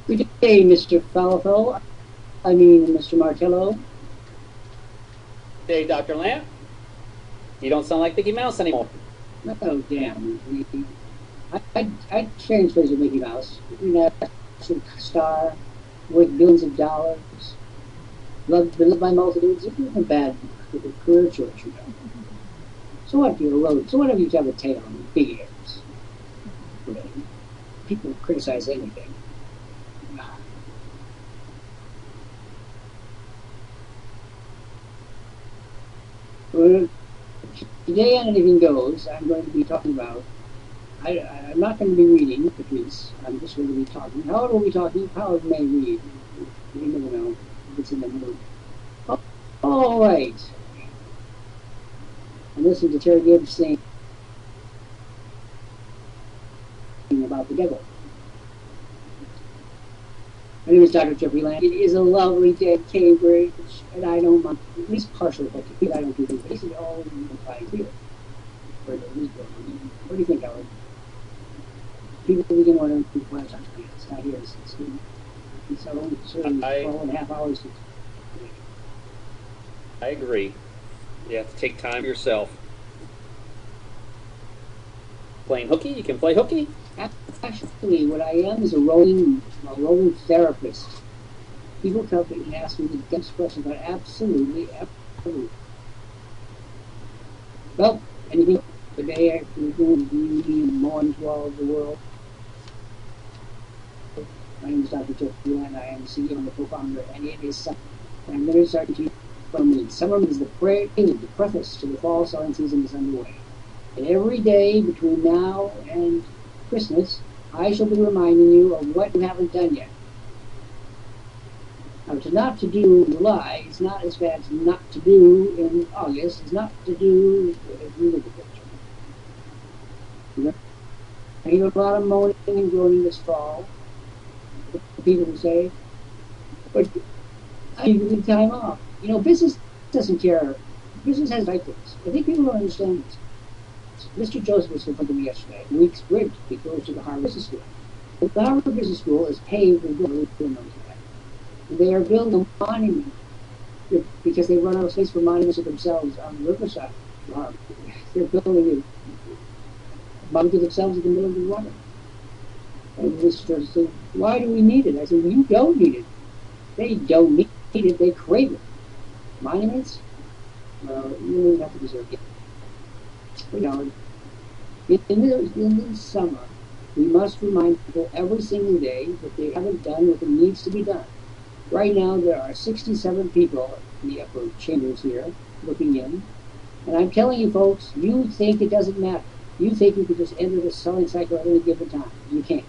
Good day, Mr. Falafel. I mean, Mr. Martello. Hey, Dr. Lant. You don't sound like Mickey Mouse anymore. Oh, damn. I translated Mickey Mouse. You know, star, worth billions of dollars, beloved by multitudes. It wasn't a bad career choice, you know. So what, you're a road? So what have you to have a tail on big ears? Really? People criticize anything. Well, today on Anything Goes, I'm going to be talking about, I'm not going to be reading the piece, I'm just going to be talking. Howard will be talking, Howard may read. You never know if it's in the mood. Oh, all right. I'm listening to Terry Gibbs saying about the devil. My name is Dr. Jeffrey Lant. It is a lovely day at Cambridge, and I don't mind, at least partially, but I don't do this. This is all implied here. What do you think, Howard? People begin wondering why it's not here. It's only 12.5 hours. I agree. You have to take time for yourself. Playing hooky? You can play hooky? Actually, what I am is a roving therapist. People come and ask me the dense questions about absolutely everything. Well, anything today we're doing the morning to all of the world. My name is Dr. Jeffrey Lant. I am the CEO and the co-founder, and it is summer. I'm going to start to teach from me. Summer means the prelude, the preface to the fall selling season is underway. And every day between now and Christmas, I shall be reminding you of what you haven't done yet. Now, not to do in July is not as bad as not to do in August. It's not to do if you look at the picture. I hear a lot of moaning and groaning this fall. People who say, but I need time off. You know, business doesn't care. Business has cycles. I think people don't understand this. Mr. Joseph was talking to me yesterday. Week's bridge. He goes to the Harvard Business School. The Harvard Business School is paved with buildings. They are building a monument because they run out of space for monuments of themselves on the riverside. They're building a monument to themselves in the middle of the water. And Mr. Joseph said, why do we need it? I said, well, you don't need it. They don't need it. They crave it. Monuments? Well, you don't have to deserve it. You know, in this summer, we must remind people every single day that they haven't done what needs to be done. Right now, there are 67 people in the upper chambers here looking in. And I'm telling you, folks, you think it doesn't matter. You think you can just enter the selling cycle at any given time. You can't.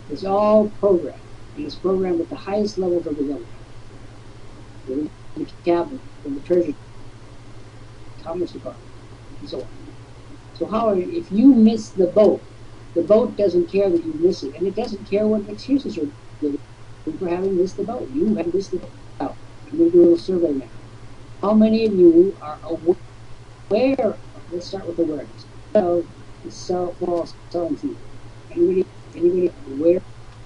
It's all programmed. And it's programmed at the highest levels of the government. The cabinet, the Treasury, Commerce Department, and so on. So Howard, if you miss the boat doesn't care that you miss it, and it doesn't care what excuses you're giving for having missed the boat. You have missed the boat. Now, I'm going to do a little survey now. How many of you are aware of, let's start with awareness, of the fall selling season? Anybody aware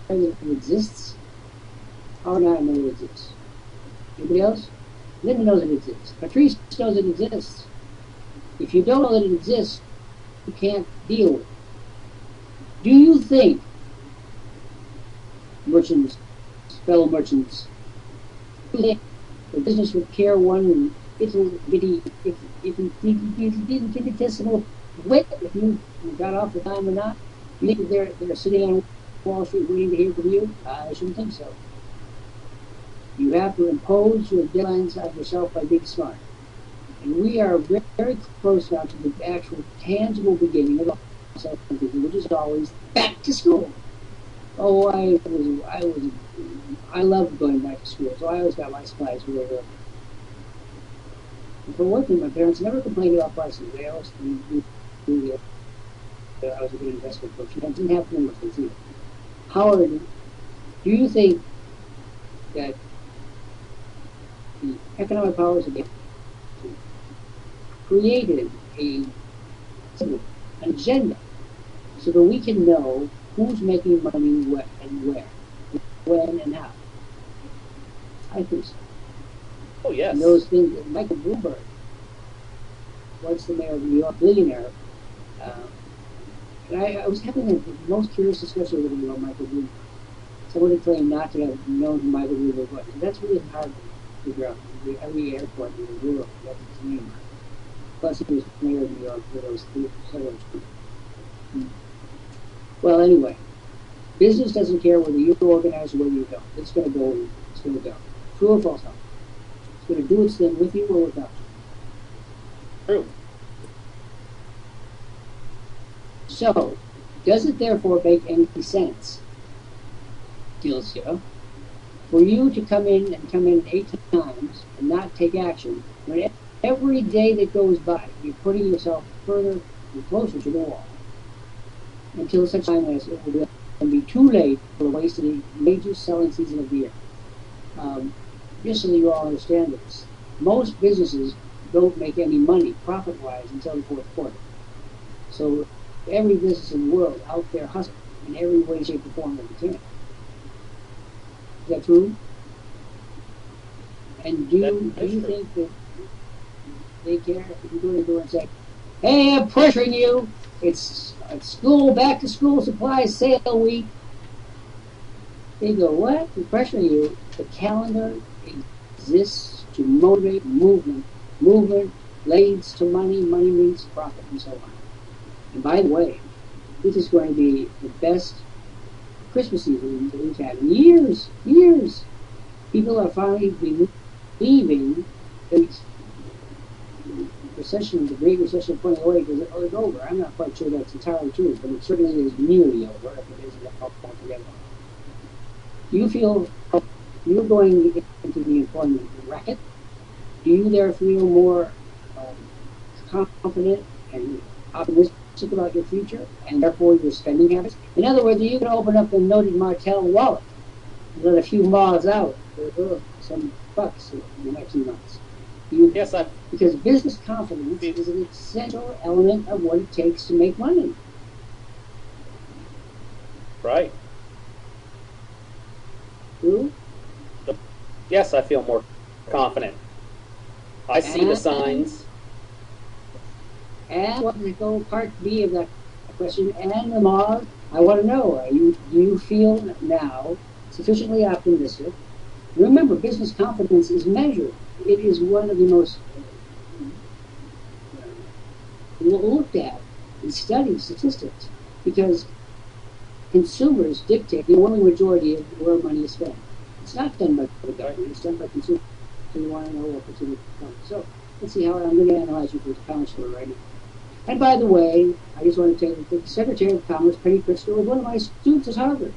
that it exists? How do I know it exists? Anybody else? Linda knows it exists. Patrice knows it exists. If you don't know that it exists, you can't deal with it. Do you think merchants, fellow merchants, do you think the business would care one little bitty, if infinitesimal whit if you got off the time or not? You think they're sitting on Wall Street waiting to hear from you? I shouldn't think so. You have to impose your deadlines on yourself by being smart. And we are very, very close now to the actual tangible beginning of something, which is always back to school. Oh, I loved going back to school, so I always got my supplies really early. And for working, my parents never complained about prices. They always knew I was a good investment coach. That didn't happen with things either. Howard, do you think that the economic powers of the created an agenda so that we can know who's making money and where? increasing. Oh, yes. And those things, Michael Bloomberg, once the mayor of New York, billionaire, and I was having the most curious discussion with him about Michael Bloomberg. Somebody claimed not to have known who Michael Bloomberg was. And that's really hard to figure out. Every airport in the world, that's his name. Plus, he was mayor of New York for those several years. Well, anyway, business doesn't care whether you organize or whether you don't. It's going to go. It's going to go. True or false? It's going to do its thing with you or without you. True. So, does it therefore make any sense, Dilsya, for you to come in 8 times and not take action when every day that goes by you're putting yourself further and closer to the wall until such time as it will be too late for the waste of the major selling season of the year? Just so that you all understand this, most businesses don't make any money profit-wise until the fourth quarter. So every business in the world out there hustling in every way, shape, or form that they can. Is that true? And do you think that they care if you go to the door and say, "Hey, I'm pressuring you. It's school, back to school supplies sale week." They go, "What? I'm pressuring you." The calendar exists to motivate movement. Movement leads to money. Money leads to profit, and so on. And by the way, this is going to be the best Christmas season that we've had in years. Years. People are finally believing that the Great Recession of 2008 is over. I'm not quite sure that's entirely true, but it certainly is nearly over if it isn't altogether. Do you feel you're going into the employment racket? Do you there feel more confident and optimistic about your future and therefore your spending habits? In other words, are you going to open up the noted Martell wallet and let a few miles out for some bucks in the next few months? Yes, because business confidence is an essential element of what it takes to make money. Right. True? Yes, I feel more confident. I see the signs. And what to go part B of that question, and the Mars, I want to know, do you feel now sufficiently optimistic? Remember, business confidence is measured. It is one of the most looked at and studied statistics because consumers dictate the overwhelming majority of where money is spent. It's not done by the government, it's done by consumers. So you want to know what consumers are. So let's see how I'm going to analyze you for the counselor right now. And by the way, I just want to tell you that the Secretary of Commerce, Penny Pritzker, was one of my students at Harvard.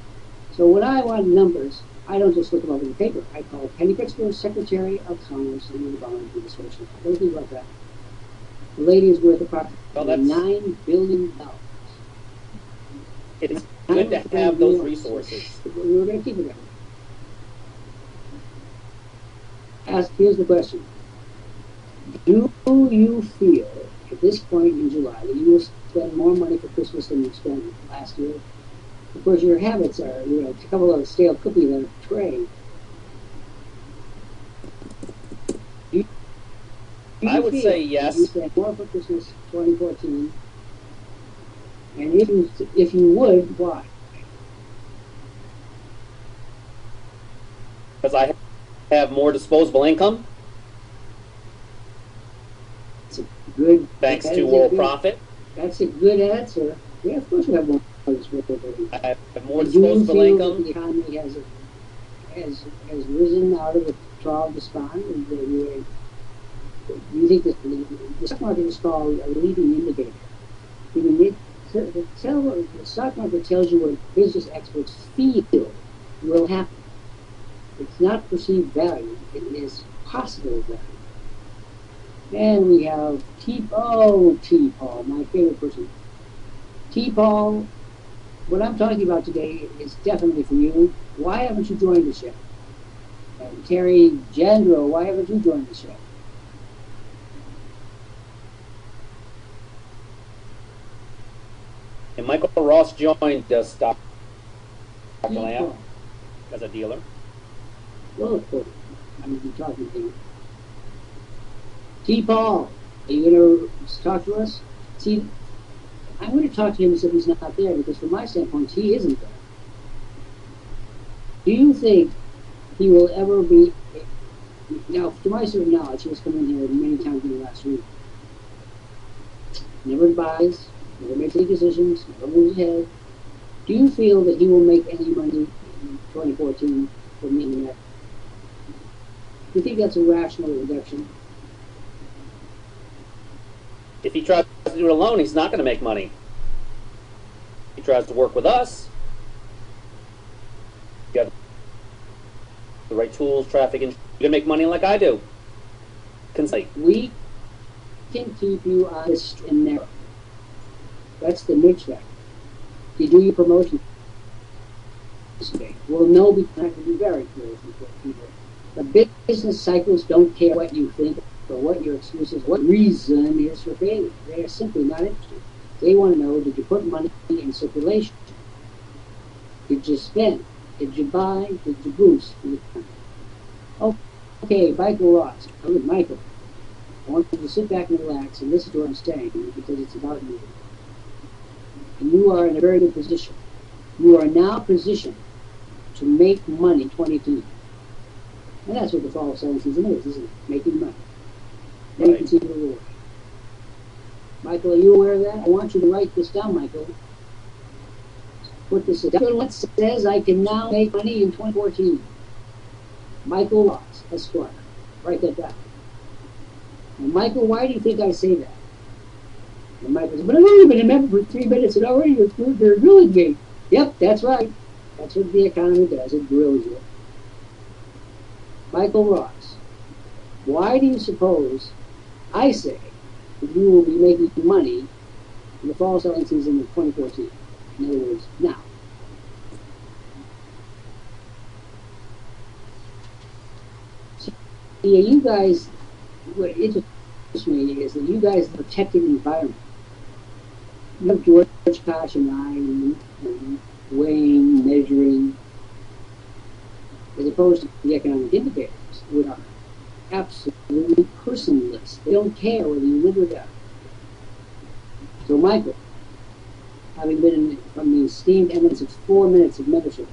So when I want numbers, I don't just look them up in the paper. I call Penny Pritzker Secretary of Commerce under the Obama administration. What do you think about that? The lady is worth approximately $9 billion. It's good to have those resources. We're going to keep it that way. Here's the question. Do you feel at this point in July that you will spend more money for Christmas than you spent last year? Of course, your habits are, a couple of stale cookies on a tray. I would say yes. You spend more for Christmas 2014, and if you would, why? Because I have more disposable income. Good. Thanks to Worldprofit. That's a good answer. Yeah, of course we have more disposable income. I have more disposable income. The economy has risen out of the trough of despond. Do you think that the stock market is called a leading indicator? The stock market tells you what business experts feel will happen. It's not perceived value. It is possible value. And we have T-Paul, my favorite person. T-Paul, what I'm talking about today is definitely for you. Why haven't you joined the show? And Terry Jandro, why haven't you joined the show? And Michael Ross joined Lant as a dealer. Well, of course. I'm going to be talking to him. T. Paul, are you going to talk to us? See, I'm going to talk to him as if he's not there, because from my standpoint, he isn't there. Do you think he will ever be... Now, to my certain knowledge, he has come in here many times in the last week. Never advised, never makes any decisions, never moves ahead. Do you feel that he will make any money in 2014 from the internet? Do you think that's a rational reduction? If he tries to do it alone, he's not going to make money. If he tries to work with us, you got the right tools, traffic, and you're going to make money like I do. We can keep you honest and narrow. That's the niche factor. You do your promotion. We'll know because I can be very clear with people. The business cycles don't care what you think or what your excuses, what reason is for failure. They are simply not interested. They want to know, did you put money in circulation? Did you spend? Did you buy? Did you boost? Oh, okay, Michael Ross. I'm with Michael. I want you to sit back and relax and listen to what I'm saying because it's about you. And you are in a very good position. You are now positioned to make money in 2018. And that's what the fall selling season is, isn't it? Making money. Then you can see the reward. Michael, are you aware of that? I want you to write this down, Michael. Put this down. What says I can now make money in 2014? Michael Ross, Esquire. Write that down. And Michael, why do you think I say that? And Michael says, but I've only been a member for 3 minutes and already they're grilling me. Yep, that's right. That's what the economy does. It grills you. Michael Ross, why do you suppose I say that you will be making money in the fall selling season of 2014? In other words, now. See, you guys, what interests me is that you guys protect the environment. You have George Koch and I and weighing, measuring, as opposed to the economic indicators, which are absolutely personless. They don't care whether you live or die. So, Michael, having been from the esteemed eminence of 4 minutes of membership,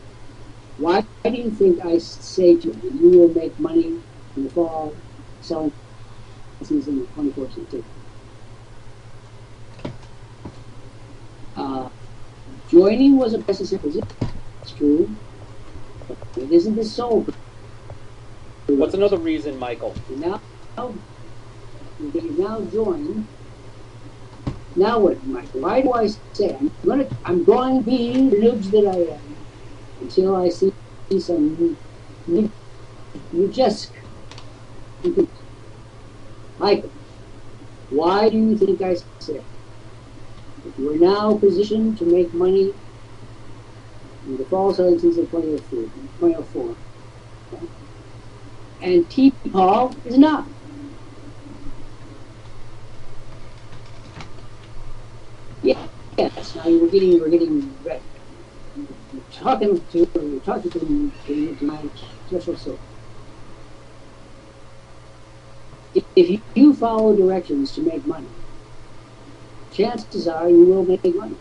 why do you think I say to you that you will make money in the fall selling season of 2014 too? Joining was a necessary position. It's true. It isn't the sole. What's another reason, Michael? Now joined. Now what, Michael? Why do I say I'm going to be the noobs that I am until I see some new Jessica? Michael, why do you think I say that you are now positioned to make money in the fall selling season of 2004? Okay? And T. Paul is not. Yes. Now you were getting ready. You're talking to my special soul. If you follow directions to make money, chances are you will make money.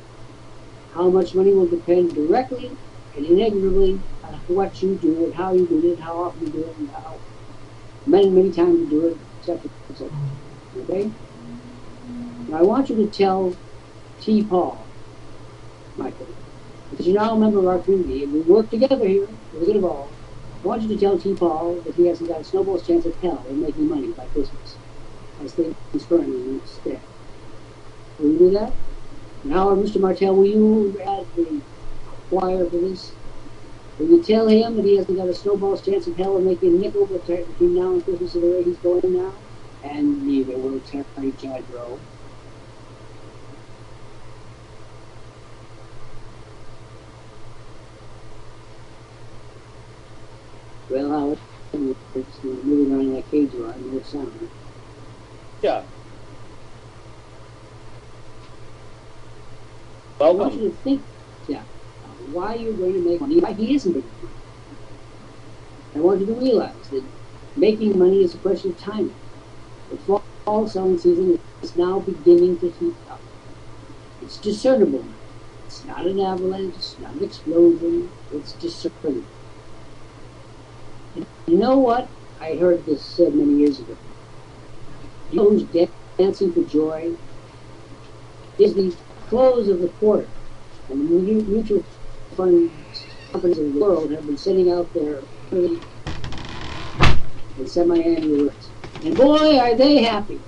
How much money will depend directly and inexorably on what you do and how you do it, how often you do it, and how many times you do it, etc., etc. Okay? Now I want you to tell T. Paul, Michael, because you're now a member of our community and we work together here for the good of all. I want you to tell T. Paul that he hasn't got a snowball's chance of hell in making money by Christmas, as things currently stand. Will you do that? And Howard, Mr. Martell, will you add the choir for this? Will you tell him that he hasn't got a snowball's chance of hell in making a nickel between now and Christmas the way he's going now? And neither will Terry Jadro. Well, Howard, it's moving around like cage ride, no sound. Yeah. I want you to think, why you're going to make money, why he isn't making money. I want you to realize that Making money is a question of timing. The fall selling season is now beginning to heat up. It's discernible. It's not an avalanche, it's not an explosion, it's discernible. And you know what? I heard this said many years ago. You know who's dancing for joy? Is the close of the quarter. And the mutual fund companies in the world have been sending out their semi-annual lists. And boy, are they happy.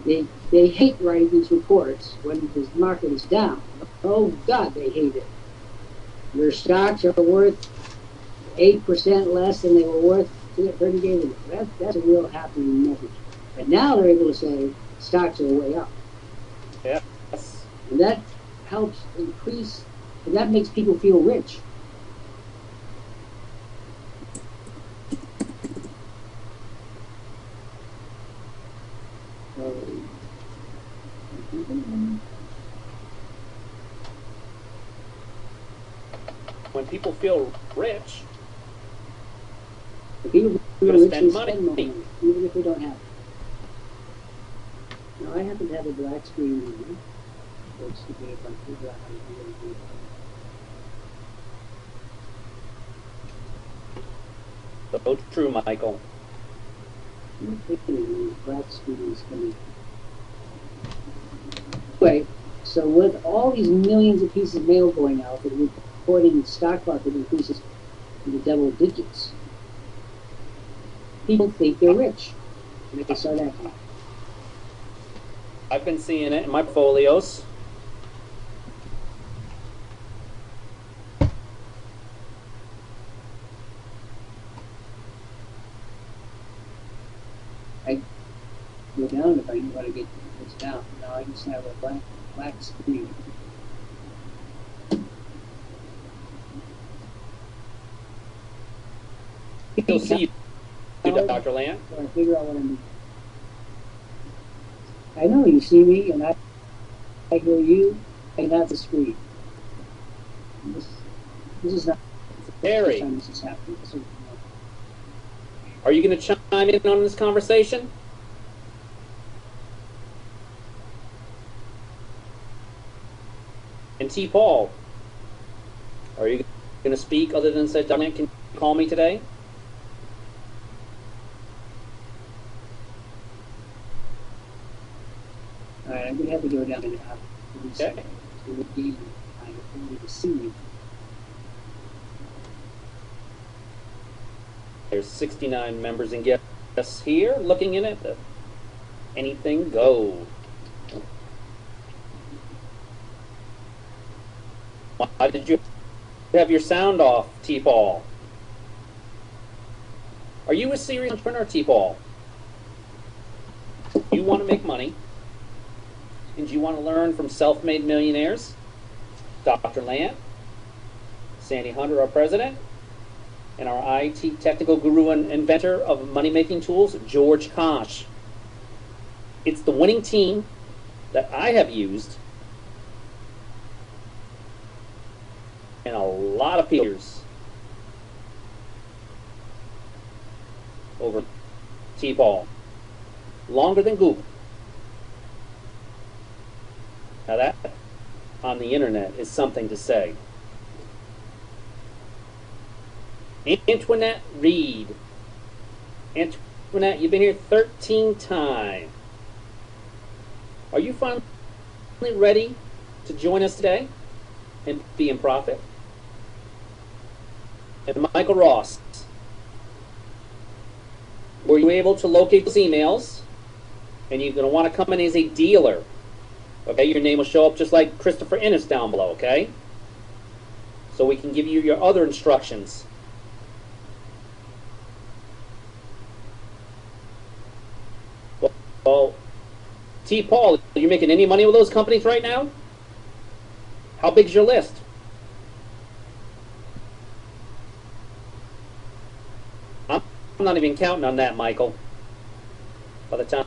They hate writing these reports when the market is down. Oh, God, they hate it. Their stocks are worth 8% less than they were worth 30 days ago. That's a real happy message. And now they're able to say stocks are way up. Yes. And that helps increase, and that makes people feel rich. When people feel rich, People feel rich spend and money. spend more money, even if they don't have it. Now, I happen to have a black screen here. Folks to get if I figure out how to do it. So true, Michael. Black screen is coming. Anyway, so with all these millions of pieces of mail going out that are reporting stock market increases in the double digits, people think they're rich. And they start acting. I've been seeing it in my portfolios. I go down if I knew how to get this down. Now I just have a black screen. You'll see you, Dr. Lant. So I figure out what I'm doing. I know you see me, and I hear you, and not the screen. This is not the Harry, first time this is happening. are you going to chime in on this conversation? And T. Paul, are you going to speak other than say, Dr. Lant, can you call me today? All right, I'm going to have to go down and have Okay. to see you. There's 69 members and guests here looking in at the anything go. Why did you have your sound off, T. Paul? Are you a serious entrepreneur, T. Paul? You want to make money, and you want to learn from self-made millionaires? Dr. Lant, Sandy Hunter, our president, and our IT technical guru and inventor of money-making tools, George Kosh. It's the winning team that I have used and a lot of peers over T-Ball. Longer than Google. Now that on the internet is something to say. Antoinette Reed. Antoinette, you've been here 13 times. Are you finally ready to join us today and be in profit? And Michael Ross, were you able to locate those emails? And you're going to want to come in as a dealer. Okay, your name will show up just like Christopher Innes down below, okay? So we can give you your other instructions. Well, T. Paul, are you making any money with those companies right now? How big's your list? I'm not even counting on that, Michael. By the time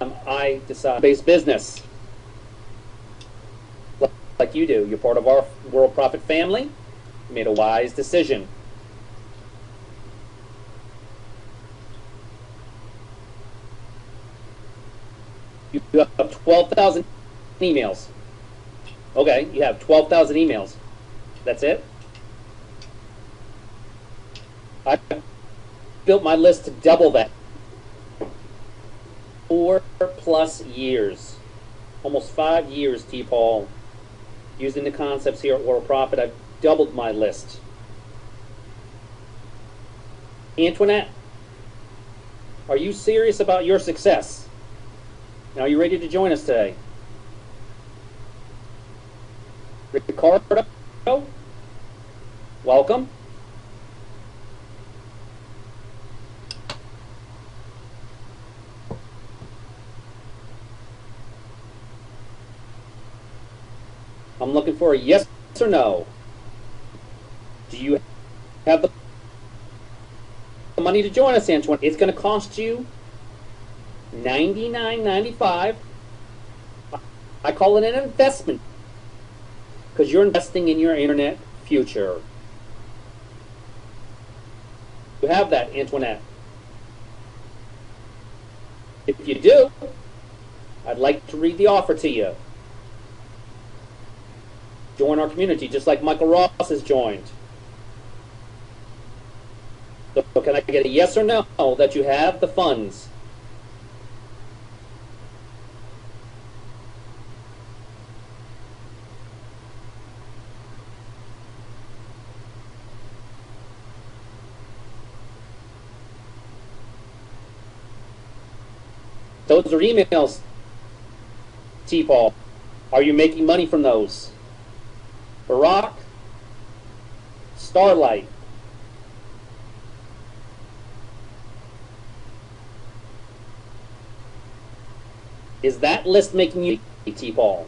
I decide base business, like you do, you're part of our Worldprofit family. You made a wise decision. You have 12,000 emails. Okay, you have 12,000 emails. That's it? I built my list to double that. 4+ years. Almost 5 years, T-Paul. Using the concepts here at Worldprofit, I've doubled my list. Antoinette, are you serious about your success? Now, are you ready to join us today? Ricardo, welcome. I'm looking for a yes or no. Do you have the money to join us, Antoine? It's going to cost you $99.95. I call it an investment because you're investing in your internet future. You have that, Antoinette. If you do, I'd like to read the offer to you. Join our community, just like Michael Ross has joined. So can I get a yes or no that you have the funds? Those are emails, T-Paul. Are you making money from those? Barack, Starlight. Is that list making you T-Paul?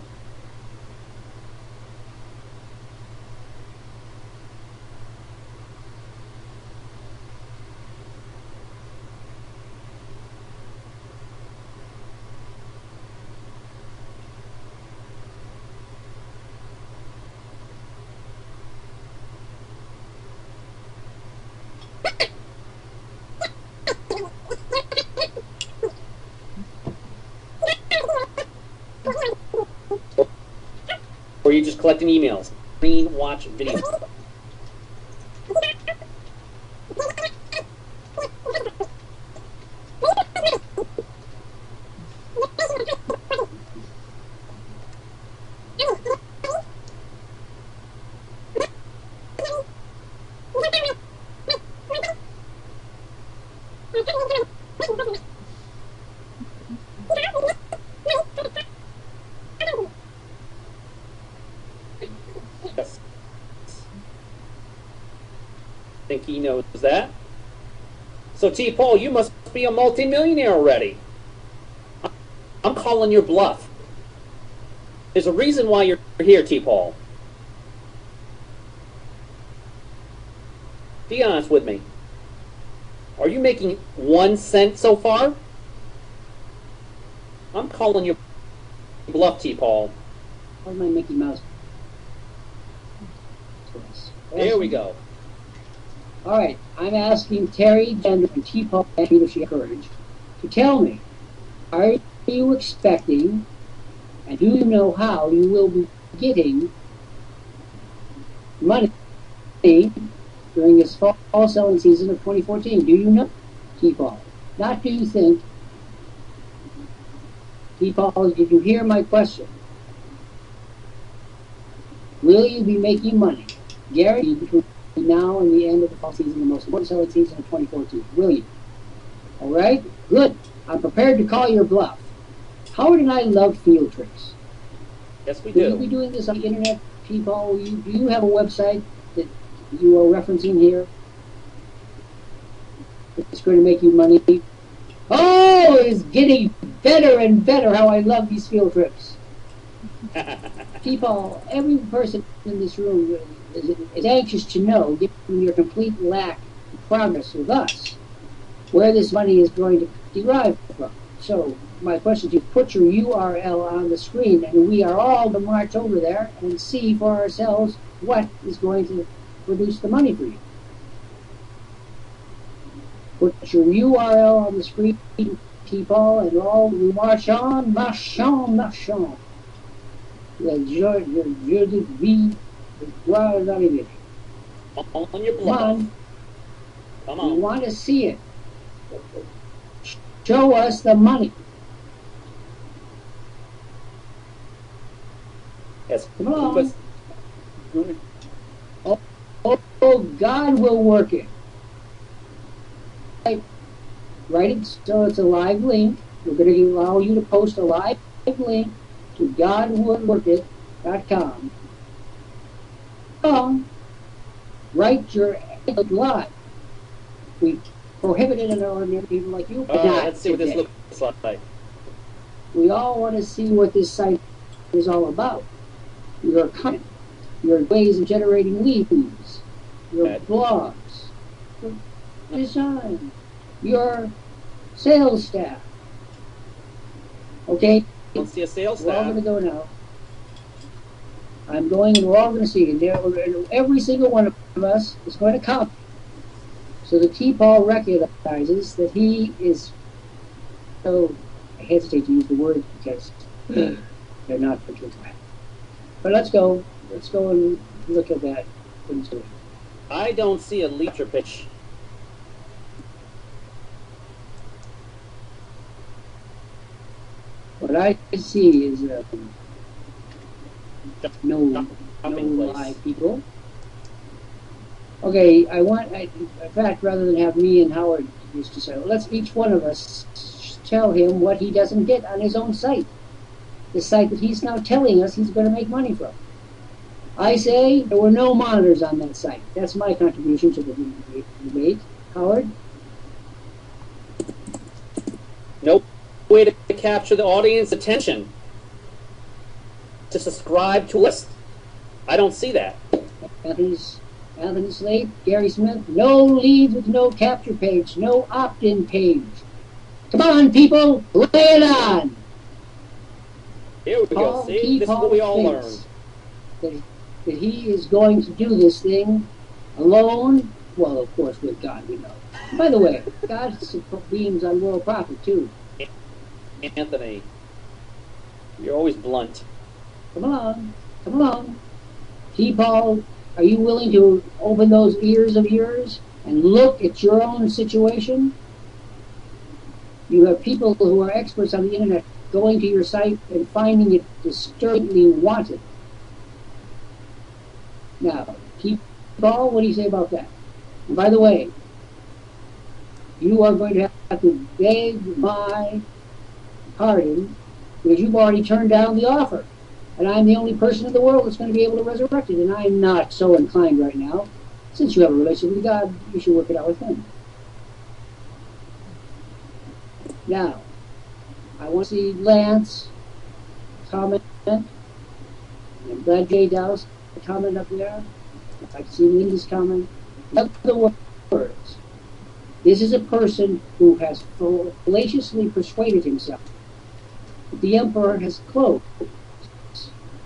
Or are you just collecting emails? Screen watch videos. Yes. I think he knows that. So T-Paul, you must be a multimillionaire already. I'm calling your bluff. There's a reason why you're here, T-Paul. Be honest with me. Are you making 1 cent so far? I'm calling your bluff, T-Paul. Where's my Mickey Mouse? There we go. All right, I'm asking Terry Gender and T-Paul Leadership Courage to tell me, are you expecting, and do you know how you will be getting money during this fall selling season of 2014? Do you know, T-Paul? Not do you think. T-Paul, did you hear my question? Will you be making money, guaranteed, between now and the end of the fall season, the most important selling season of 2014? Will you? All right? Good. I'm prepared to call your bluff. Howard and I love field trips. Yes, we Will do. you be doing this on the internet, T-Paul? Do you have a website that you are referencing here? It's going to make you money. Oh, it's getting better and better how I love these field trips. People, every person in this room is anxious to know, given your complete lack of progress with us, where this money is going to derive from. So my question to you, put your URL on the screen, and we are all to march over there and see for ourselves what is going to produce the money for you. Put your URL on the screen, people, and all we march on, marche on, marche on. Je de vie, de gloire d'arriver. On your Come bluff. on, Come we on. want to see it. Show us the money. Yes. Come on. But- Oh, God will work it. Write it so it's a live link. We're going to allow you to post a live link to godwillworkit.com. Write your live. We prohibit it in our ordinary people like you. But not let's see what this today. looks like. We all want to see what this site is all about. Your content, your ways of generating leads, your blogs, your design, your sales staff. Okay? Don't see a sales We're all staff. going to go now. I'm going, and we're all going to see it. Every single one of us is going to come. So the T-Paul recognizes that he is, so I hesitate to use the word because they're not for kids. But let's go and look at that. I don't see a leader pitch. What I see is no Jumping place. live people. Okay, in fact, rather than have me and Howard used to say, let's each one of us tell him what he doesn't get on his own site. The site that he's now telling us he's going to make money from. I say there were no monitors on that site. That's my contribution to the debate. Howard? Nope. Way to capture the audience attention. To subscribe to a list. I don't see that. Anthony Slate, Gary Smith, no leads with no capture page, no opt-in page. Come on, people, lay it on. Here we go. See, this is what we all learn. That he is going to do this thing alone. Well, of course, with God, we know. By the way, God beams on Worldprofit too. Anthony, you're always blunt. Come on. T-Paul, are you willing to open those ears of yours and look at your own situation? You have people who are experts on the internet going to your site and finding it disturbingly wanted. Now, T-Paul, what do you say about that? And by the way, you are going to have to beg my pardon because you've already turned down the offer. And I'm the only person in the world that's going to be able to resurrect it. And I'm not so inclined right now. Since you have a relationship with God, you should work it out with Him. Now, I want to see Lance comment. I'm glad Jay Dallas comment up there. I'd like to see Linda's comment. In other words, this is a person who has fallaciously persuaded himself that the emperor has clothes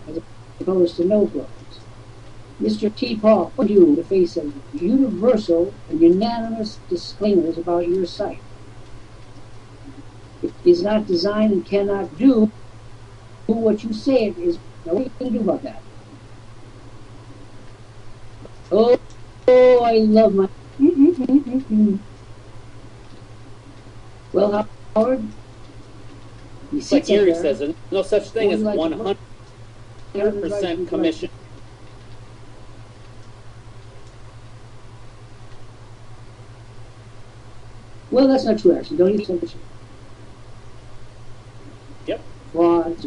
as opposed to no clothes. Mr. T-Paul, what do you in the face of universal and unanimous disclaimers about your site? It is not designed and cannot do what you say it is. Now, what are you going to do about that? Oh, I love my... Well, Howard, It's like Gary says, there's no such thing as 100% commission. Well, that's not true, actually. Don't even say this. Yep. Frauds.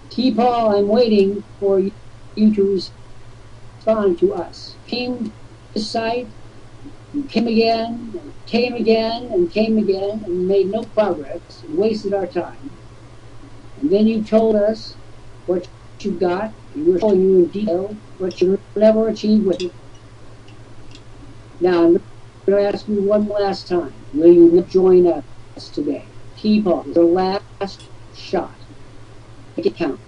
T-Paul, I'm waiting for you to respond to us. Came to the site, and came again, and came again, and came again, and made no progress, and wasted our time. And then you told us what you got, and we're showing you in detail what you never achieved with it. Now, I'm going to ask you one last time. Will you join us today? T-Paul, the last shot. Make it count.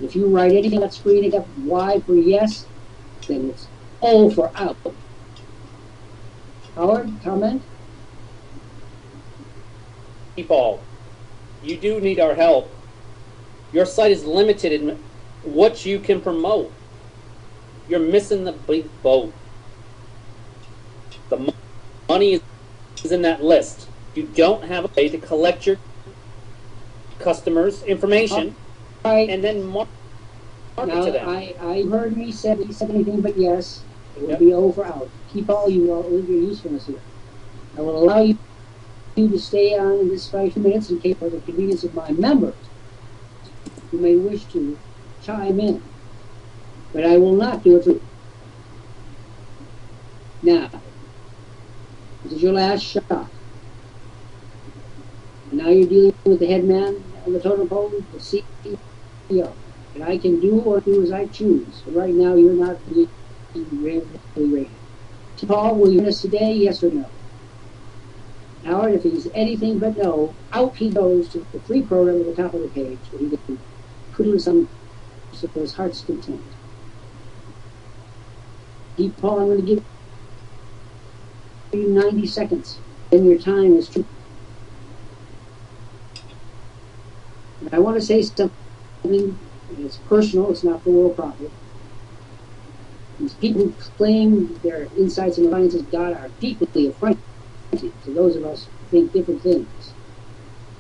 If you write anything on that screen except Y for yes, then it's O for out. Howard, comment? Paul, you do need our help. Your site is limited in what you can promote. You're missing the big boat. The money is in that list. You don't have a way to collect your customers' information and then market to them. I heard he said anything but yes. It will be over out. Keep all your usefulness here. I will allow you to stay on in this 5 minutes in case for the convenience of my members who may wish to chime in. But I will not do it for you. Now, this is your last shot. And now you're dealing with the head man on the totem pole, the CEO. And I can do or do as I choose. But right now, you're not being rated. Paul, will you miss today, yes or no? Howard, if he's anything but no, out he goes to the free program at the top of the page where he can put in some so his heart's content. Paul, I'm going to give you 90 seconds. Then your time is true. And I want to say something that's personal, it's not for world profit. These people who claim their insights and alliances with God are deeply affronting to those of us who think different things.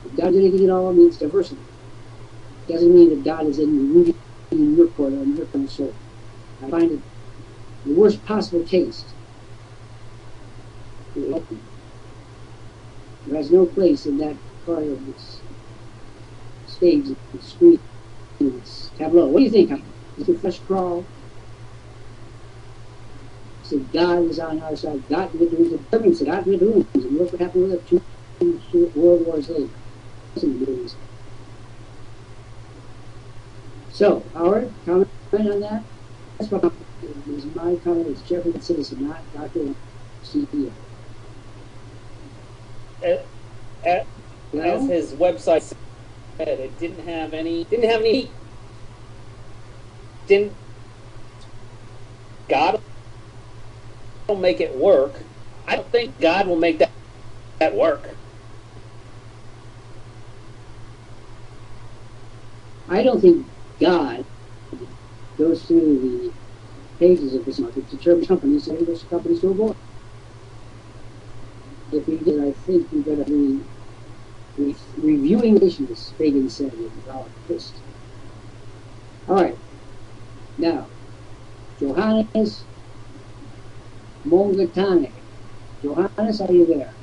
If God did anything at all, it means diversity. It doesn't mean that God is rooted in your corner and your kind of soul. I find it the worst possible taste. There has no place in that part of this stage, the screen, this tableau. What do you think? Is it a fresh crawl? Said God is on our side. God will do the Germans. God will do it. And look what happened with it 2 World Wars later. So, Howard, comment on that? That's what is my comment as Jeffrey citizen, not Dr. CEO. As his website said, it didn't have any. God will make it work. I don't think God will make that work. I don't think God goes through the pages of this market to determine companies and which companies to avoid. If he did, I think we better be reviewing issues, Fagan said with our fist. All right. Now, Johannes Mongatane. Johannes, are you there?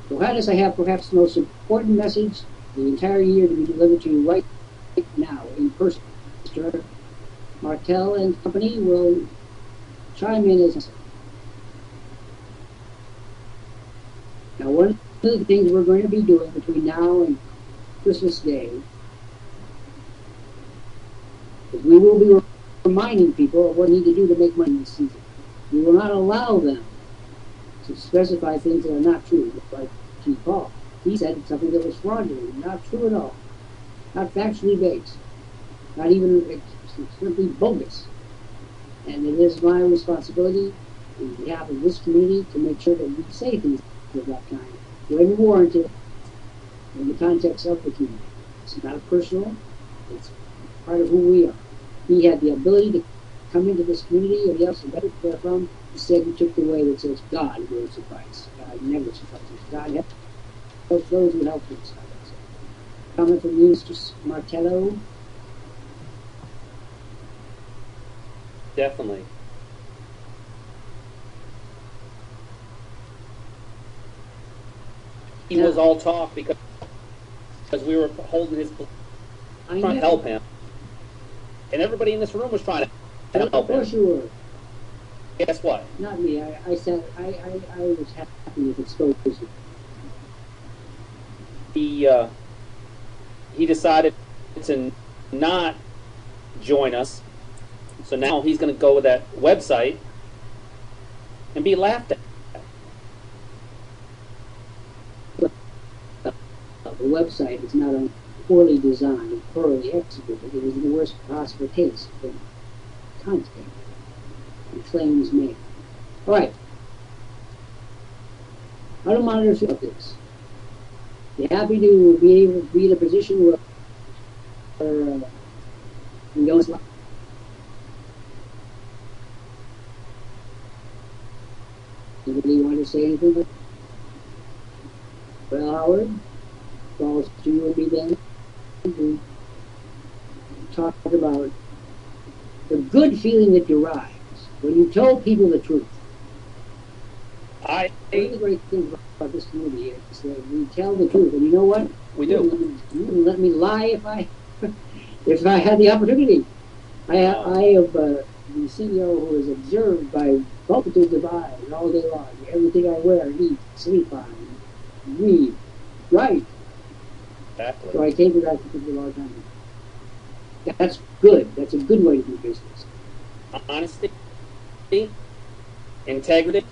Johannes, I have perhaps the most important message the entire year to be delivered to you right now in person. Mr. Martel and company will chime in as now. One of the things we're going to be doing between now and Christmas Day is we will be reminding people of what they need to do to make money this season. We will not allow them to specify things that are not true, like T. Paul. He said something that was fraudulent, not true at all, not factually based, not even simply bogus. And it is my responsibility on behalf of this community to make sure that we say things of that kind when warranted in the context of the community. It's not personal, it's part of who we are. He had the ability to come into this community and yell some better prayer from. Instead, he took the way that says God will suffice. God never suffices. God helps those who help themselves. Comment from you, Mr. Martello? Definitely. He was all talk because we were holding his trying to help him. And everybody in this room was trying to help him. Of course you were. Guess what? Not me. I said I was happy with exposure. He decided to not join us. So now he's going to go with that website and be laughed at. The website is not only poorly designed, poorly executed, it is in the worst possible taste for content and claims made. All right. How to monitor this? be happy to be able to be in a position where we don't. Anybody want to say anything? Well, Howard, falls to you and me then to talk about the good feeling that derives when you tell people the truth. One of the great things about this community is that we tell the truth, and you know what? We do. You wouldn't let me lie if I if I had the opportunity. I have the CEO who is observed by multitudes of eyes all day long. Everything I wear, eat, sleep on, read, write. Exactly. So I take it out to people all the time. That's good. That's a good way to do business. Honesty, integrity,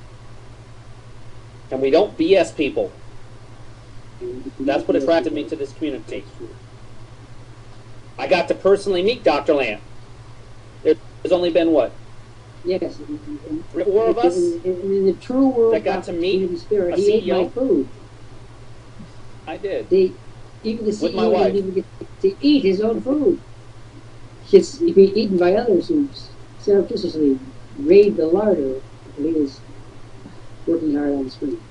and we don't BS people. That's what attracted me to this community. I got to personally meet Dr. Lant. There's only been what? Yes. 4 of us in the true world that got to meet spirit, a he ate CEO. my food. I did. Even the CEO With my wife. didn't even get to eat his own food. He'd be eaten by others who surreptitiously raid the larder when he was working hard on the screen.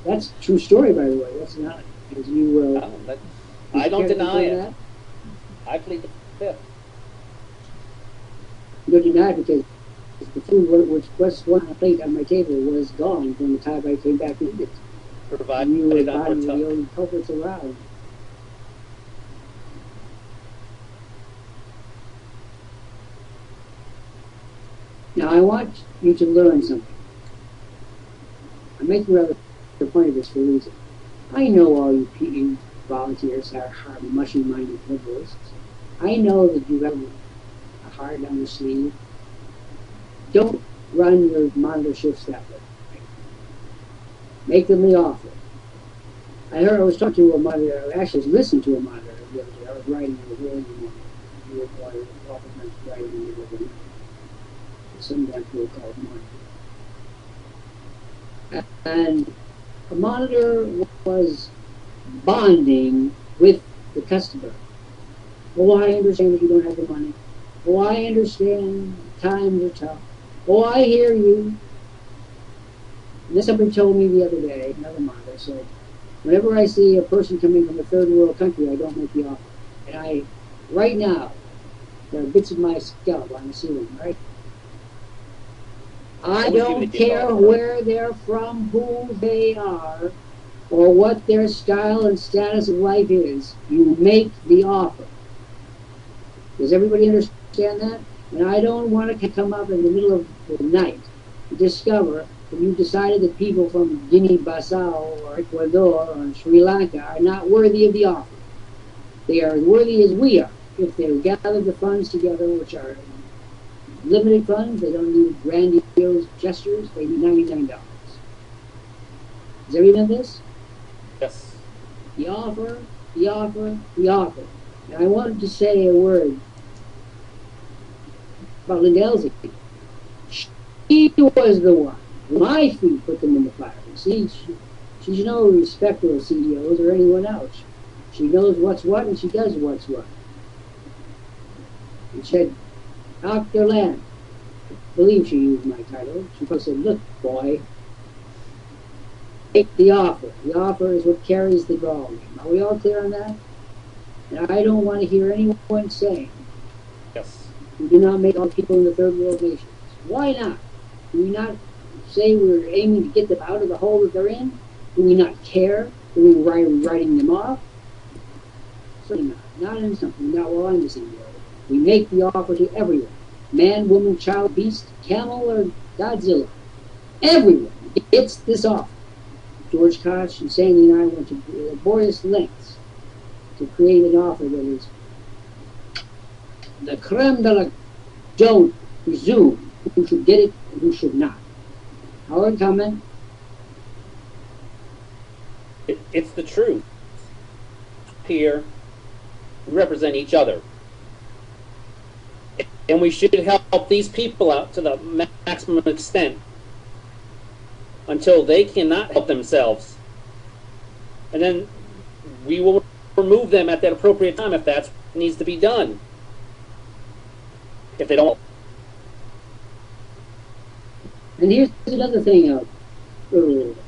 That's a true story, by the way. That's not. As you, I don't deny it. That? I plead the fifth. You don't deny it because the food which was on the plate on my table was gone from the time I came back to eat it. And you were the only culprits around. Now I want you to learn something. I'm making rather the point of this for a reason. I know all you PE volunteers are mushy-minded liberals. I know that you have a heart on your sleeve. Don't run your monitor shifts that way. Make them the offer. I was talking to a monitor, I actually listened to a monitor the other day. I was writing in the morning. You were oftentimes writing in the morning. Sometimes we'll call it monitor. And a monitor was bonding with the customer. Oh, I understand that you don't have the money. Oh, I understand times are tough. Oh, I hear you. And then somebody told me the other day, another monitor said, whenever I see a person coming from a third world country, I don't make the offer. And right now, there are bits of my scalp on the ceiling, right? I don't care where they're from, who they are, or what their style and status of life is. You make the offer. Does everybody understand that? And I don't want to come up in the middle of the night to discover that you've decided that people from Guinea-Bissau or Ecuador or Sri Lanka are not worthy of the offer. They are as worthy as we are if they've gathered the funds together, which are limited funds. They don't need grandiose gestures. They need $99. Does everybody know this? Yes. The offer, the offer, the offer. And I wanted to say a word about Linda Elsie. She was the one. My feet put them in the fire. See, she's no respecter of CEOs or anyone else. She knows what's what and she does what's what. And said, Dr. Lant, I believe she used my title. She said, look, boy, take the offer. The offer is what carries the ball game. Are we all clear on that? And I don't want to hear anyone saying, yes, we do not make all people in the third world nations. Why not? Do we not say we're aiming to get them out of the hole that they're in? Do we not care? Are we writing them off? Certainly not. Not in something, not while I'm the CEO. We make the offer to everyone. Man, woman, child, beast, camel, or Godzilla. Everyone gets this offer. George Koch and Sandy and I went to laborious lengths to create an offer that is the creme de la. Don't presume who should get it and who should not. Howard, comment? It's the truth. Here, we represent each other. And we should help these people out to the maximum extent until they cannot help themselves. And then we will remove them at that appropriate time if that's what needs to be done. If they don't. And here's another thing,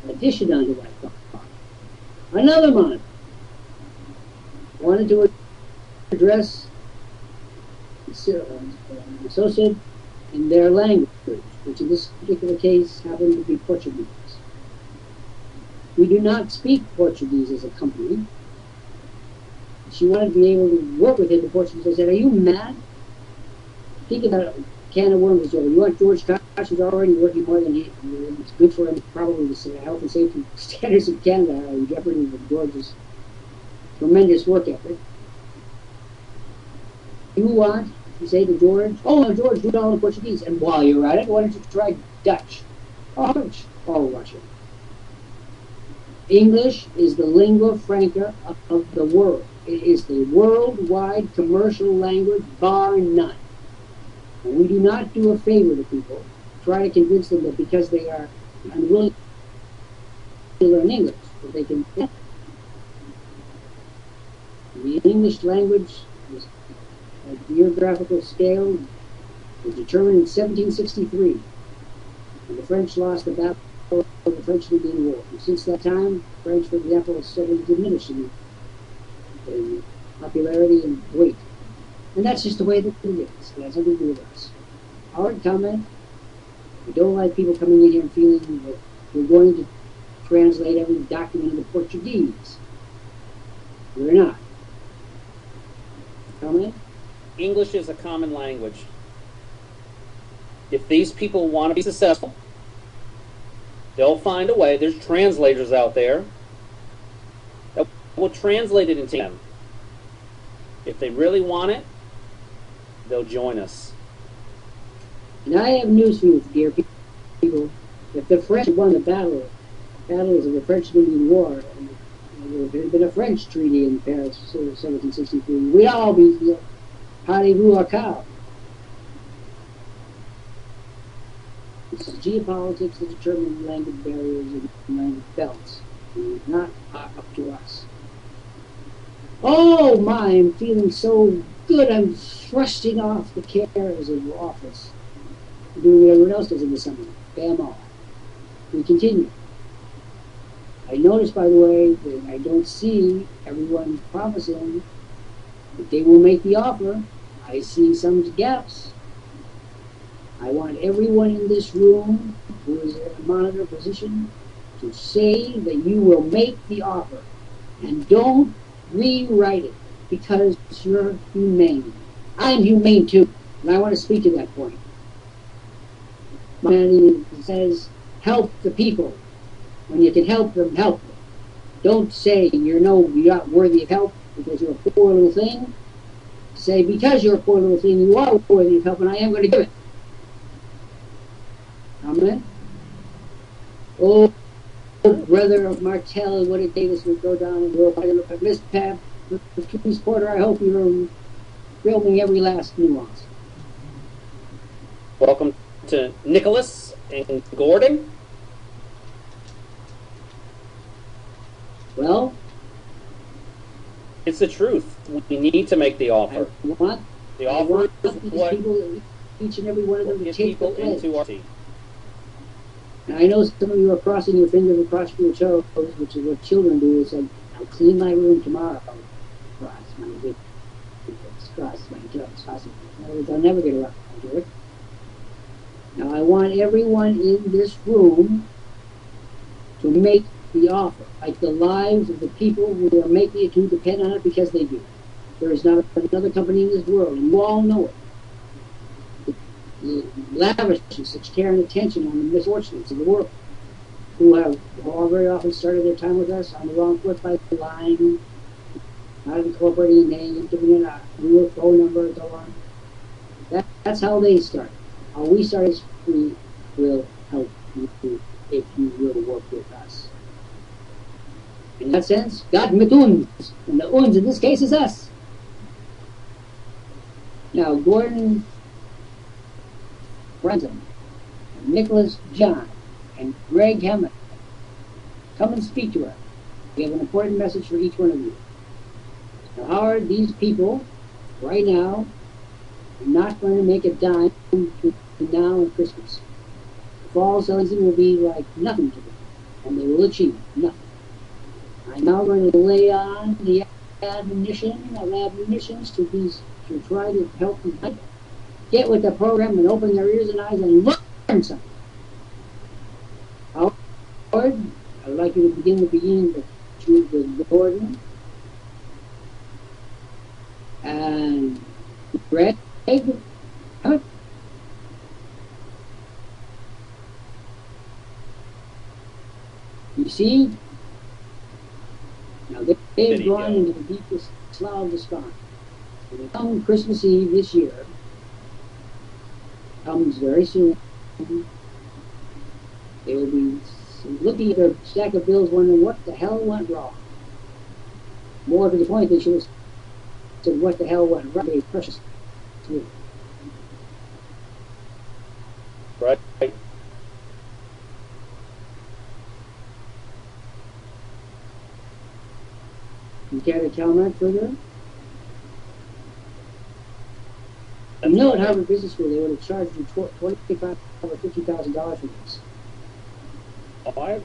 addition onto that thought. Another monitor wanted to address associated in their language, which in this particular case happened to be Portuguese. We do not speak Portuguese as a company. She wanted to be able to work with him in Portuguese. I said, are you mad? Think about it. Can of worms, Joe. You want George Koch, who's already working more than he. It's good for him, probably the health and safety standards of Canada are in jeopardy with George's tremendous work ethic. You want to say to George, oh, no, George, do it all in Portuguese. And while you're at it, why don't you try Dutch? Or French? Or Russian? English is the lingua franca of the world. It is the worldwide commercial language, bar none. And we do not do a favor to people, try to convince them that because they are unwilling to learn English, that they can. The English language is at geographical scale was determined in 1763, and the French lost the battle of the French-Indian War. And since that time, French, for example, has steadily diminished in popularity and weight. And that's just the way that it is. It has nothing to do with us. Our comment, we don't like people coming in here and feeling that we're going to translate every document into Portuguese. We're not. Comment? English is a common language. If these people want to be successful, they'll find a way. There's translators out there that will translate it into them. If they really want it, they'll join us. And I have news for you, dear people. If the French won the battles of the French-Indian War, and there had been a French treaty in Paris in 1763, we'd all be parlez-vous à cow. This is geopolitics that determine language barriers and language belts. It's not up to us. Oh my, I'm feeling so good. I'm thrusting off the cares of office. Doing what everyone else does in the summer. Bam all. We continue. I notice, by the way, that I don't see everyone promising that they will make the offer. I see some gaps. I want everyone in this room who is in a monitor position to say that you will make the offer. And don't rewrite it because you're humane. I'm humane too, and I want to speak to that point. Man says, help the people. When you can help them, help them. Don't say you're not worthy of help because you're a poor little thing. Say, because you're a poor little thing, you are worthy of help, and I am going to give it. Amen? Oh, brother of Martell and what a Davis would go down and go by the look at Miss Pap, Miss Porter, I hope you're filming every last nuance. Welcome to Nicholas and Gordon. Well, it's the truth. We need to make the offer. The offer is what people, each and every one of them, to get take people the pledge. into our team. And I know some of you are crossing your fingers across your toes, which is what children do. It's like, I'll clean my room tomorrow. Cross my fingers, cross my toes, cross my fingers. In other words, I'll never get around to it. Now, I want everyone in this room to make the offer. Like the lives of the people who are making it to depend on it because they do. There is not another company in this world, and you all know it, lavishes such care and attention on the misfortunates of the world, who have all very often started their time with us on the wrong foot by lying, not incorporating a name, giving it a real phone number, and so on. That's how they start. How we start is we will help you if you will work with us. In that sense, God mit uns, and the uns in this case is us. Now, Gordon Brenton, and Nicholas John, and Greg Hammond, come and speak to her. We have an important message for each one of you. Now, Howard, these people, right now, are not going to make a dime between now and Christmas. The fall selling season will be like nothing to them, and they will achieve nothing. I'm now going to lay on the admonitions to try to help them get with the program and open their ears and eyes and learn something. Howard, I would like you to begin with Gordon and Greg. You see, now they've gone into the deepest slough of despair. And come Christmas Eve this year, comes very soon, they will be looking at their stack of bills wondering what the hell went wrong. More to the point, they should have said what the hell went wrong. Very precious to me. Right. You care to comment further? You know, at Harvard Business School, they would have charged you $25,000 or $50,000 for this. Oh,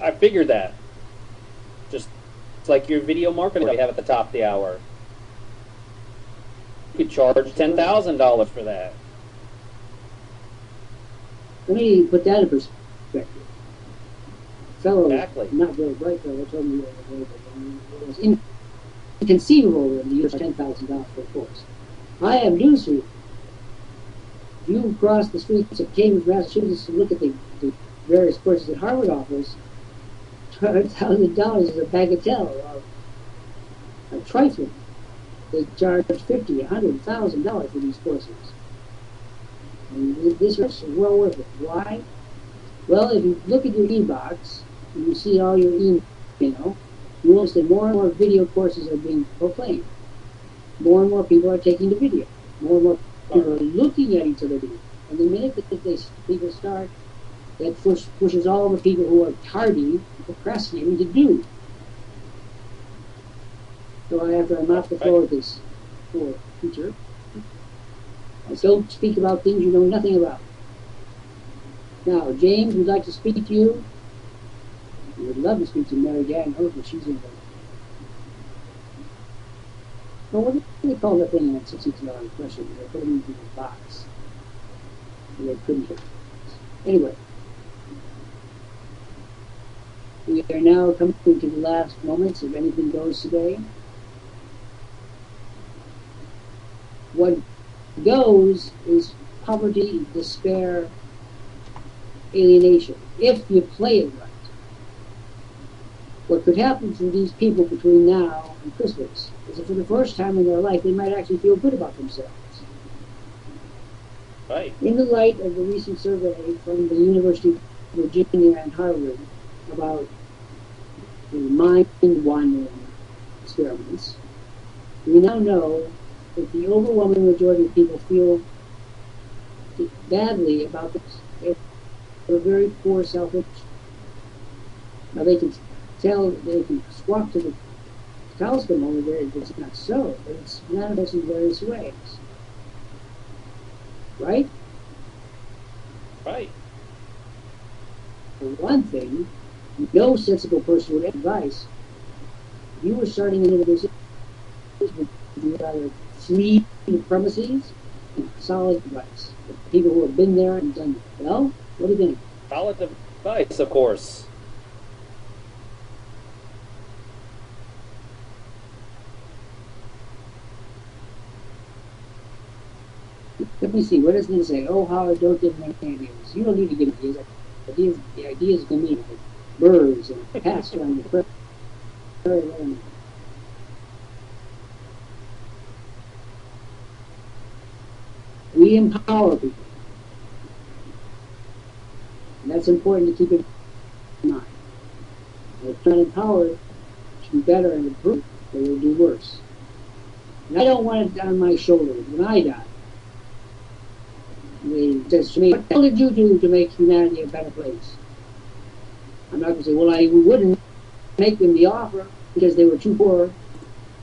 I figured that. Just it's like your video marketing that we have at the top of the hour. You could charge $10,000 for that. Let me put that in perspective. Fellow, Exactly. not very bright fellow, told me the other day that it was inconceivable in the use of $10,000 for a course. I have news for you. If you cross the streets of Cambridge, Massachusetts, and look at the various courses that Harvard offers, $12,000 is a bagatelle, a trifling. They charge $50,000, $100,000 for these courses. And this is well worth it. Why? Well, if you look at your e-box and you see all your email, you notice that more and more video courses are being proclaimed. More and more people are taking the video. More and more people are looking at each other video. And the minute that people start, that pushes all the people who are tardy, procrastinating to do. So after I mop the floor with this poor teacher, I don't speak about things you know nothing about. Now, James, we'd like to speak to you. We would love to speak to Mary Gann, but she's in the... Well, what do they call that thing in that $60 question? They put it into the box. And they couldn't hear it. Anyway. We are now coming to the last moments of Anything Goes today. What goes is poverty, despair, alienation, if you play it right. What could happen to these people between now and Christmas is that for the first time in their life, they might actually feel good about themselves. Right. In the light of the recent survey from the University of Virginia and Harvard about the mind-wandering experiments, we now know that the overwhelming majority of people feel badly about this. They have a very poor self-image. Now they can squawk to the cows come home that it's not so, but it's manifest in various ways. Right? Right. For one thing, no sensible person would advise. If you were starting into the business, would you rather flee the premises? Solid advice. People who have been there and done it. Well, what do you think? Solid advice, of course. Let me see. What does it say? Oh, Howard, don't give them any ideas. You don't need to give ideas. The ideas can be like birds and passed around the prairie. We empower people. And that's important to keep in mind. If they're not empowered to be better and improve, they will do worse. And I don't want it on my shoulders when I die. They says to me, what the hell did you do to make humanity a better place? I'm not going to say, well, I wouldn't make them the offer because they were too poor.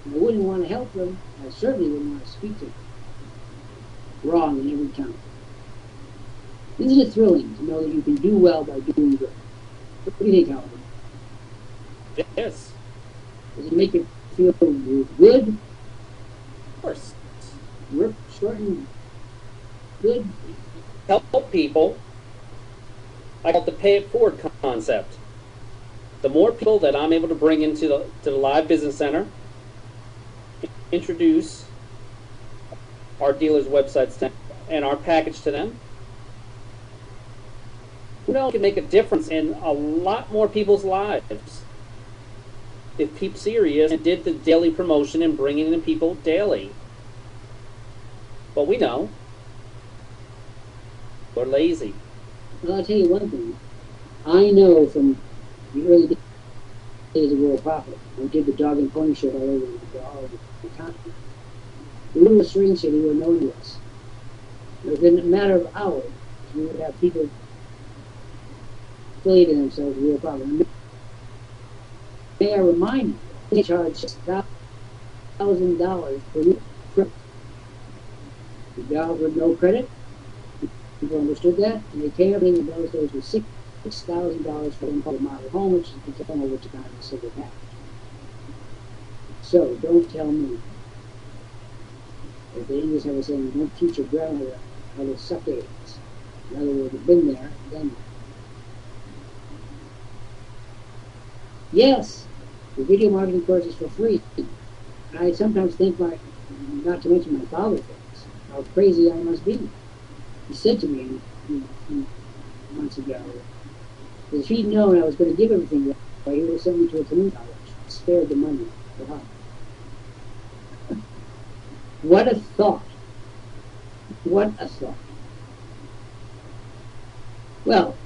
I wouldn't want to help them. I certainly wouldn't want to speak to them. Wrong in every count. Isn't it thrilling to know that you can do well by doing good? What do you think, Howard? Yes. Does it make you feel good? Of course. Work short and good? Help people. I call it the pay it forward concept. The more people that I'm able to bring into the Live Business Center, introduce our dealers' websites to, and our package to them, who knows, can make a difference in a lot more people's lives. If people serious and did the daily promotion and bringing in people daily. But we know we're lazy. Well, I'll tell you one thing. I know from the early days of Worldprofit, we did the dog and pony show all over the continent. We were in a swing city were known to us. Within a matter of hours, we would have people affiliating themselves with Worldprofit. May I remind you, they charge $6,000 per week. The job with no credit. People understood that, and they came everything in those days with $6,000 for a model home, which is become over time a single package. So don't tell me. If the English have a saying, don't teach your grandmother how to suck eggs. In other words, you've been there, done that. Yes, the video marketing course is for free. I sometimes think not to mention my father thinks, how crazy I must be. He said to me months ago that if he'd known I was going to give everything away, he would have sent me to a community college, spared the money for help. What a thought. What a thought. Well,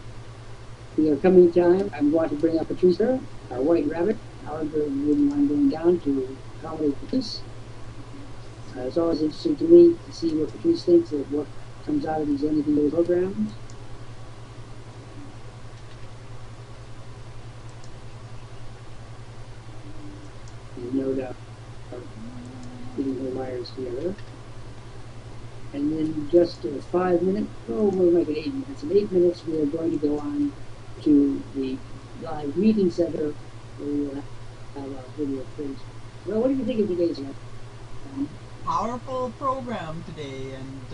we are coming time. I'm going to bring up Patrice here, our white rabbit. However, we wouldn't mind going down to accommodate Patrice. It's always interesting to me to see what Patrice thinks of what comes out of these NVO programs. And no doubt getting the wires together. And then just 5 minutes, we'll make it 8 minutes. In 8 minutes, we are going to go on to the live meeting center where we will have our video first. Well, what do you think of today's event? Powerful program today, and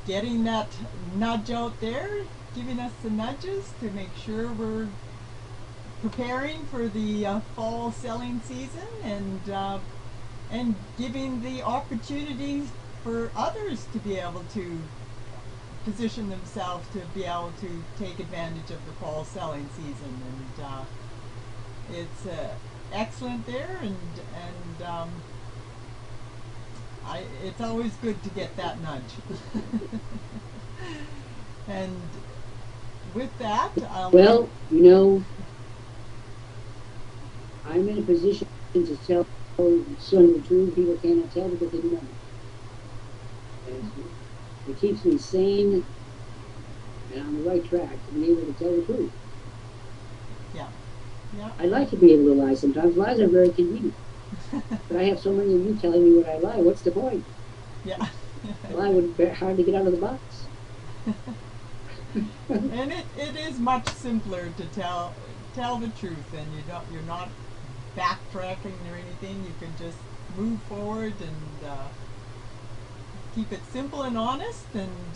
getting that nudge out there, giving us the nudges to make sure we're preparing for the fall selling season, and giving the opportunities for others to be able to position themselves to be able to take advantage of the fall selling season. And it's excellent there, and it's always good to get that nudge. And with that, well, you know, I'm in a position to tell some of the truth people cannot tell because they don't know. It keeps me sane and on the right track to be able to tell the truth. Yeah. Yeah. I like to be able to lie sometimes. Lies are very convenient. But I have so many of you telling me what I lie. What's the point? Yeah. Well, I would hardly get out of the box. And it is much simpler to tell the truth, and you're not backtracking or anything. You can just move forward and keep it simple and honest, and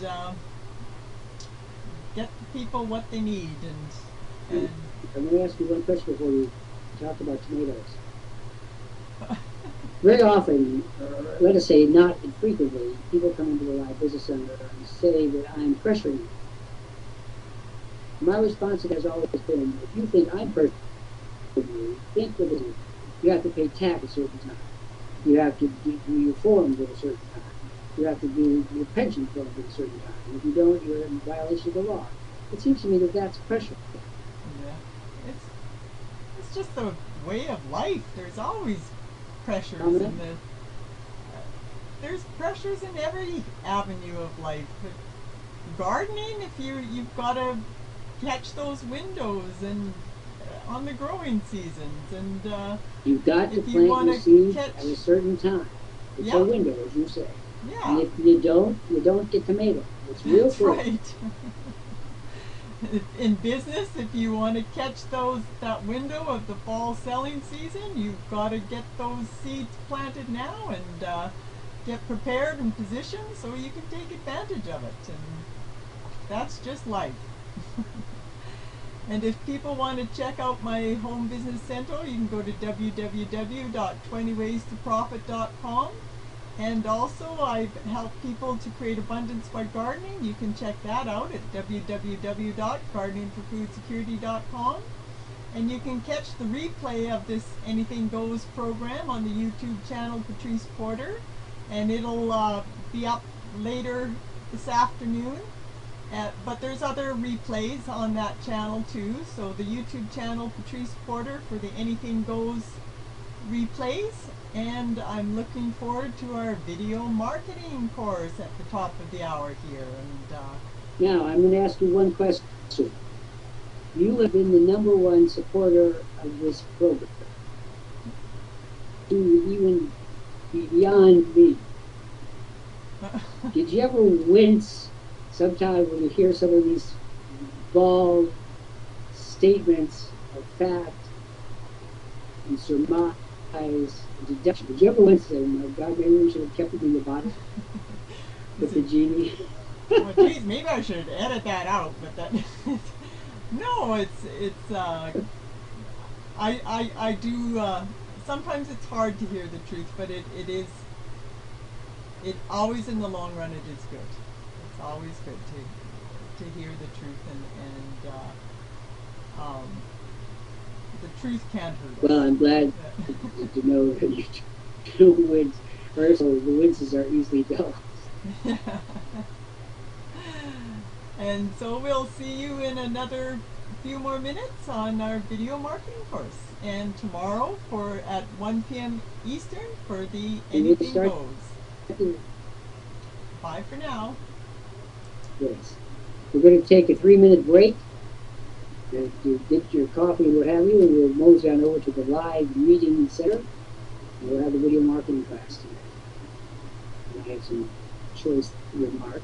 get the people what they need. And I'm going to ask you one question before we talk about tomatoes. Very often, let us say not infrequently, people come into the Live Business Center and say that I'm pressuring them. My response has always been, if you think I'm pressuring you, think what it is. You have to pay tax at a certain time. You have to do your forms at a certain time. You have to do your pension forms at a certain time. And if you don't, you're in violation of the law. It seems to me that that's pressure. Yeah, it's just a way of life. There's always pressures in there's pressures in every avenue of life. But gardening, if you've got to catch those windows, and on the growing seasons. And You've got to if you plant wanna your seeds catch- at a certain time. It's Yeah. a window, as you say. And yeah, if you don't get tomato. It's real that's fruit. right. In business, if you want to catch that window of the fall selling season, you've got to get those seeds planted now and get prepared and positioned so you can take advantage of it. And that's just life. And if people want to check out my home business center, you can go to www.20waystoprofit.com. And also, I've helped people to create abundance by gardening. You can check that out at www.gardeningforfoodsecurity.com. And you can catch the replay of this Anything Goes program on the YouTube channel Patrice Porter. And it'll be up later this afternoon. But there's other replays on that channel too. So the YouTube channel Patrice Porter for the Anything Goes replays. And I'm looking forward to our video marketing course at the top of the hour here. And Now, I'm going to ask you one question. You have been the #1 supporter of this program, even beyond me. Did you ever wince sometime when you hear some of these bald statements of fact and surmise? Deduction. Did you ever once say, "My God, maybe we should have kept it in the bottom with the genie"? Well, geez, maybe I should edit that out. But that no, it's I do. Sometimes it's hard to hear the truth, but it always in the long run it is good. It's always good to hear the truth and the truth can't hurt us. Well, I'm glad to know that you do wins. First of all, the winces are easily dealt. And so we'll see you in another few more minutes on our video marketing course. And tomorrow at 1 p.m. Eastern for the Anything Goes. Bye for now. Yes. We're going to take a 3-minute break. You get your coffee and what have you, and we'll mosey on over to the live meeting center. And we'll have the video marketing class tonight. I have some choice remarks.